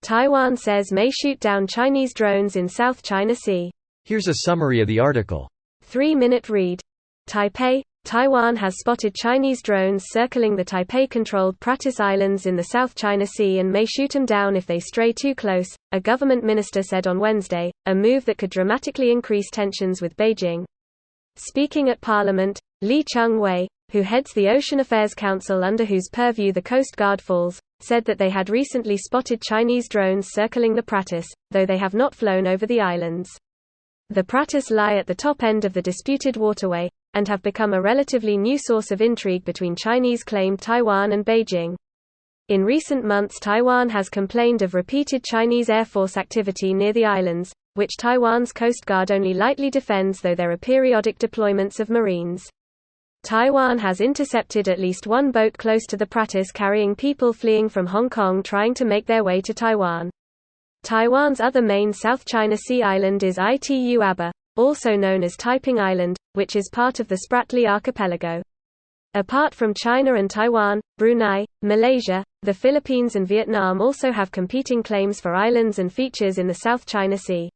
Taiwan says may shoot down Chinese drones in South China Sea. Here's a summary of the article. 3-minute read. Taipei, Taiwan has spotted Chinese drones circling the Taipei-controlled Pratis Islands in the South China Sea and may shoot them down if they stray too close, a government minister said on Wednesday, a move that could dramatically increase tensions with Beijing. Speaking at Parliament, Li Cheng-wei, who heads the Ocean Affairs Council under whose purview the Coast Guard falls, said that they had recently spotted Chinese drones circling the Pratis, though they have not flown over the islands. The Pratis lie at the top end of the disputed waterway, and have become a relatively new source of intrigue between Chinese-claimed Taiwan and Beijing. In recent months, Taiwan has complained of repeated Chinese Air Force activity near the islands, which Taiwan's Coast Guard only lightly defends, though there are periodic deployments of Marines. Taiwan has intercepted at least one boat close to the Pratis carrying people fleeing from Hong Kong trying to make their way to Taiwan. Taiwan's other main South China Sea island is Itu Aba, also known as Taiping Island, which is part of the Spratly Archipelago. Apart from China and Taiwan, Brunei, Malaysia, the Philippines and Vietnam also have competing claims for islands and features in the South China Sea.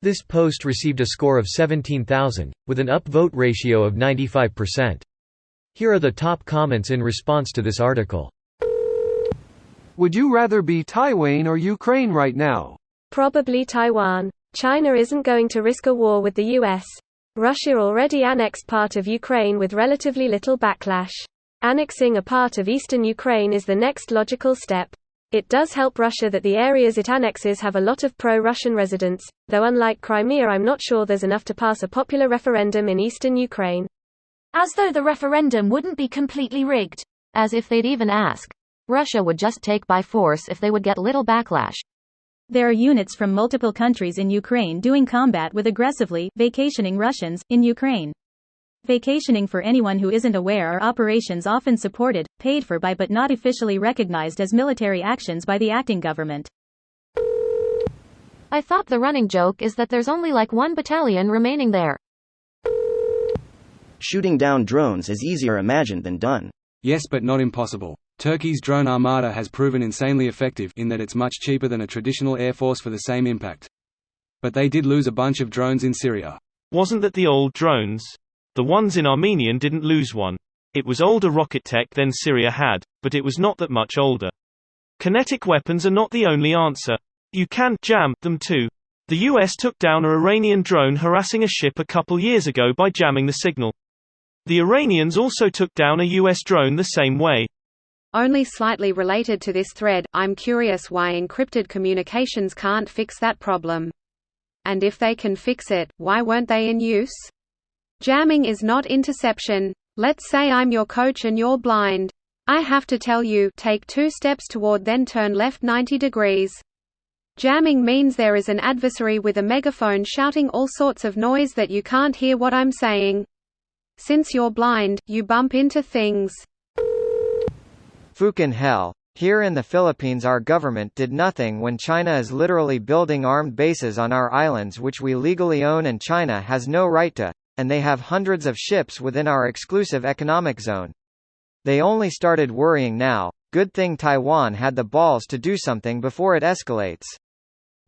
This post received a score of 17,000, with an upvote ratio of 95%. Here are the top comments in response to this article. Would you rather be Taiwan or Ukraine right now? Probably Taiwan. China isn't going to risk a war with the US. Russia already annexed part of Ukraine with relatively little backlash. Annexing a part of eastern Ukraine is the next logical step. It does help Russia that the areas it annexes have a lot of pro-Russian residents, though unlike Crimea I'm not sure there's enough to pass a popular referendum in eastern Ukraine. As though the referendum wouldn't be completely rigged. As if they'd even ask. Russia would just take by force if they would get little backlash. There are units from multiple countries in Ukraine doing combat with aggressively vacationing Russians in Ukraine. Vacationing, for anyone who isn't aware, are operations often supported, paid for by but not officially recognized as military actions by the acting government. I thought the running joke is that there's only like 1 battalion remaining there. Shooting down drones is easier imagined than done. Yes, but not impossible. Turkey's drone armada has proven insanely effective in that it's much cheaper than a traditional air force for the same impact. But they did lose a bunch of drones in Syria. Wasn't that the old drones? The ones in Armenian didn't lose one. It was older rocket tech than Syria had, but it was not that much older. Kinetic weapons are not the only answer. You can jam them too. The US took down an Iranian drone harassing a ship a couple years ago by jamming the signal. The Iranians also took down a US drone the same way. Only slightly related to this thread, I'm curious why encrypted communications can't fix that problem. And if they can fix it, why weren't they in use? Jamming is not interception. Let's say I'm your coach and you're blind. I have to tell you, take 2 steps toward then turn left 90 degrees. Jamming means there is an adversary with a megaphone shouting all sorts of noise that you can't hear what I'm saying. Since you're blind, you bump into things. Fucking hell. Here in the Philippines our government did nothing when China is literally building armed bases on our islands which we legally own and China has no right to, and they have hundreds of ships within our exclusive economic zone. They only started worrying now. Good thing Taiwan had the balls to do something before it escalates.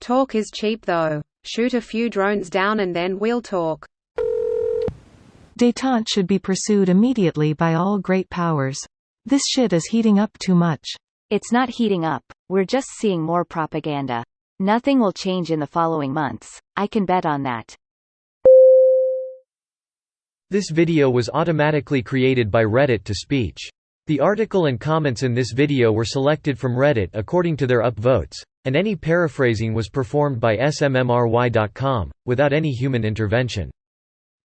Talk is cheap though. Shoot a few drones down and then we'll talk. Détente should be pursued immediately by all great powers. This shit is heating up too much. It's not heating up, we're just seeing more propaganda. Nothing will change in the following months, I can bet on that. This video was automatically created by Reddit to speech. The article and comments in this video were selected from Reddit according to their upvotes, and any paraphrasing was performed by smmry.com, without any human intervention.